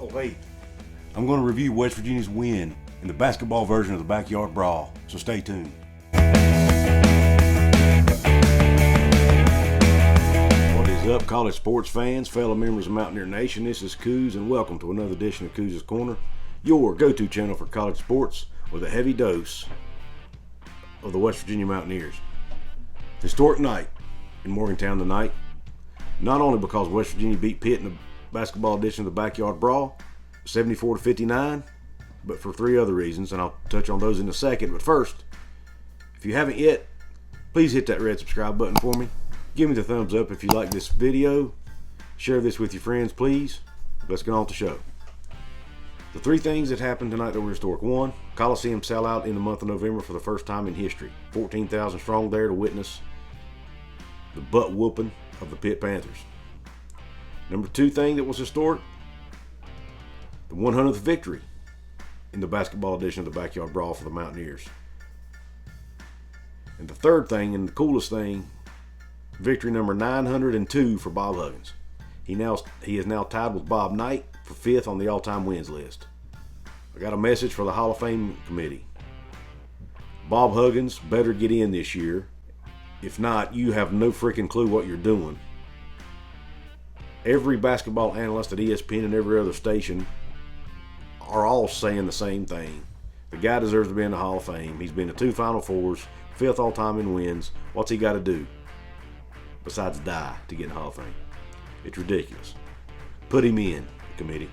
Oh wait, I'm going to review West Virginia's win in the basketball version of the Backyard Brawl, so stay tuned. What is up, college sports fans, fellow members of Mountaineer Nation? This is Coos, and welcome to another edition of Coos' Corner, your go-to channel for college sports with a heavy dose of the West Virginia Mountaineers. Historic night in Morgantown tonight, not only because West Virginia beat Pitt in the basketball edition of the Backyard Brawl, 74-59, but for three other reasons, and I'll touch on those in a second. But first, if you haven't yet, please hit that red subscribe button for me. Give me the thumbs up if you like this video. Share this with your friends, please. Let's get on with the show. The three things that happened tonight that were historic. One, Coliseum sellout in the month of November for the first time in history. 14,000 strong there to witness the butt whooping of the Pitt Panthers. Number two thing that was historic, the 100th victory in the basketball edition of the Backyard Brawl for the Mountaineers. And the third thing, and the coolest thing, victory number 902 for Bob Huggins. He is now tied with Bob Knight for 5th on the all-time wins list. I got a message for the Hall of Fame committee. Bob Huggins better get in this year. If not, you have no freaking clue what you're doing. Every basketball analyst at ESPN and every other station are all saying the same thing. The guy deserves to be in the Hall of Fame. He's been to 2 Final Fours, 5th all-time in wins. What's he got to do besides die to get in the Hall of Fame? It's ridiculous. Put him in, committee.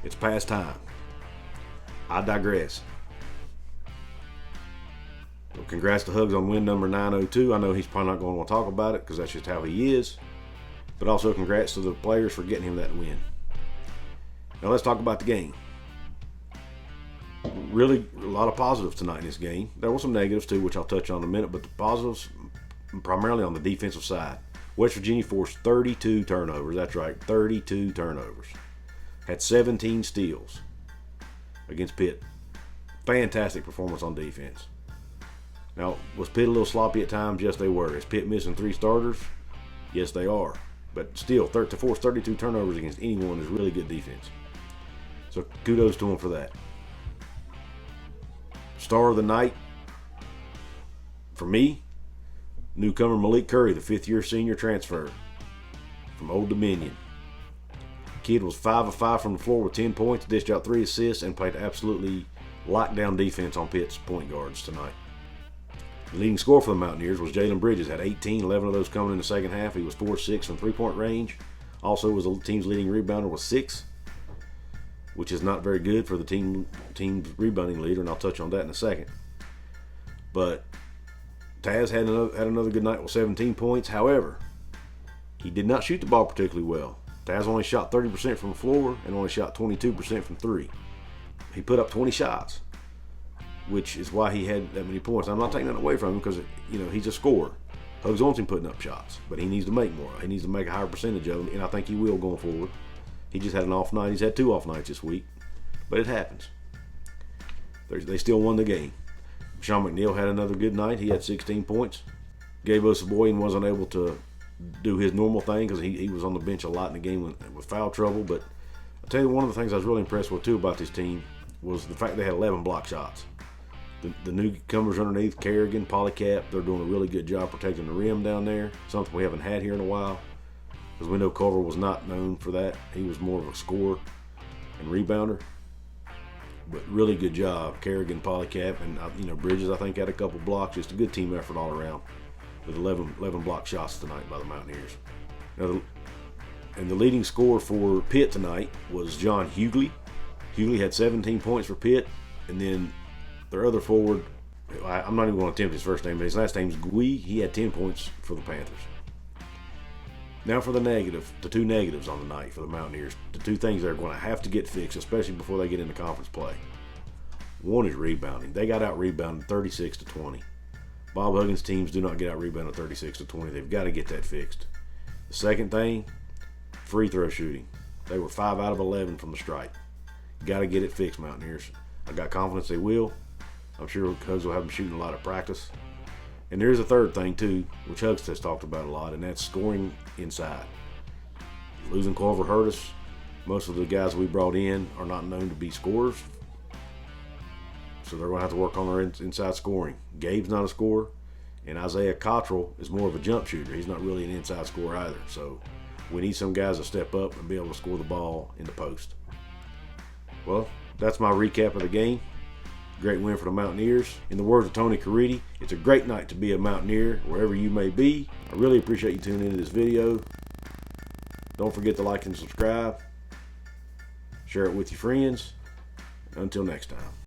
It's past time. I digress. Well, congrats to Hugs on win number 902. I know he's probably not going to want to talk about it because that's just how he is. But also congrats to the players for getting him that win. Now let's talk about the game. Really a lot of positives tonight in this game. There were some negatives too, which I'll touch on in a minute, but the positives primarily on the defensive side. West Virginia forced 32 turnovers. That's right, 32 turnovers. Had 17 steals against Pitt. Fantastic performance on defense. Now, was Pitt a little sloppy at times? Yes, they were. Is Pitt missing 3 starters? Yes, they are. But still, to force 32 turnovers against anyone is really good defense. So kudos to them for that. Star of the night, for me, newcomer Malik Curry, the 5th-year senior transfer from Old Dominion. Kid was 5 of 5 from the floor with 10 points, dished out 3 assists, and played absolutely lockdown defense on Pitt's point guards tonight. The leading scorer for the Mountaineers was Jalen Bridges, had 18, 11 of those coming in the second half. He was 4-6 from three-point range. Also was the team's leading rebounder with 6, which is not very good for the team's rebounding leader, and I'll touch on that in a second. But Taz had another good night with 17 points. However, he did not shoot the ball particularly well. Taz only shot 30% from the floor and only shot 22% from 3. He put up 20 shots, which is why he had that many points. I'm not taking that away from him because, he's a scorer. Hugs wants him putting up shots, but he needs to make more. He needs to make a higher percentage of them, and I think he will going forward. He just had an off night. He's had 2 off nights this week, but it happens. They still won the game. Sean McNeill had another good night. He had 16 points. Gave us a boy and wasn't able to do his normal thing because he was on the bench a lot in the game with foul trouble. But I'll tell you, one of the things I was really impressed with, too, about this team was the fact they had 11 block shots. The newcomers underneath, Kerrigan, Polycap, they're doing a really good job protecting the rim down there, something we haven't had here in a while. Because we know Culver was not known for that. He was more of a scorer and rebounder. But really good job, Kerrigan, Polycap, and Bridges, I think, had a couple blocks. Just a good team effort all around with 11 block shots tonight by the Mountaineers. Now, and the leading scorer for Pitt tonight was John Hugley. Hugley had 17 points for Pitt, and then their other forward, I'm not even going to attempt his first name, but his last name's Gueye. He had 10 points for the Panthers. Now for the 2 negatives on the night for the Mountaineers. The 2 things they're going to have to get fixed, especially before they get into conference play. One is rebounding. They got out-rebounded 36-20. Bob Huggins' teams do not get out-rebounded 36-20. They've got to get that fixed. The second thing, free throw shooting. They were 5 out of 11 from the stripe. Got to get it fixed, Mountaineers. I got confidence they will. I'm sure Hugs will have them shooting a lot of practice. And there's a third thing, too, which Hugs has talked about a lot, and that's scoring inside. Losing Culver hurt us. Most of the guys we brought in are not known to be scorers, so they're going to have to work on their inside scoring. Gabe's not a scorer, and Isaiah Cottrell is more of a jump shooter. He's not really an inside scorer either, so we need some guys to step up and be able to score the ball in the post. Well, that's my recap of the game. Great win for the Mountaineers. In the words of Tony Caridi, it's a great night to be a Mountaineer wherever you may be. I really appreciate you tuning into this video. Don't forget to like and subscribe. Share it with your friends. Until next time.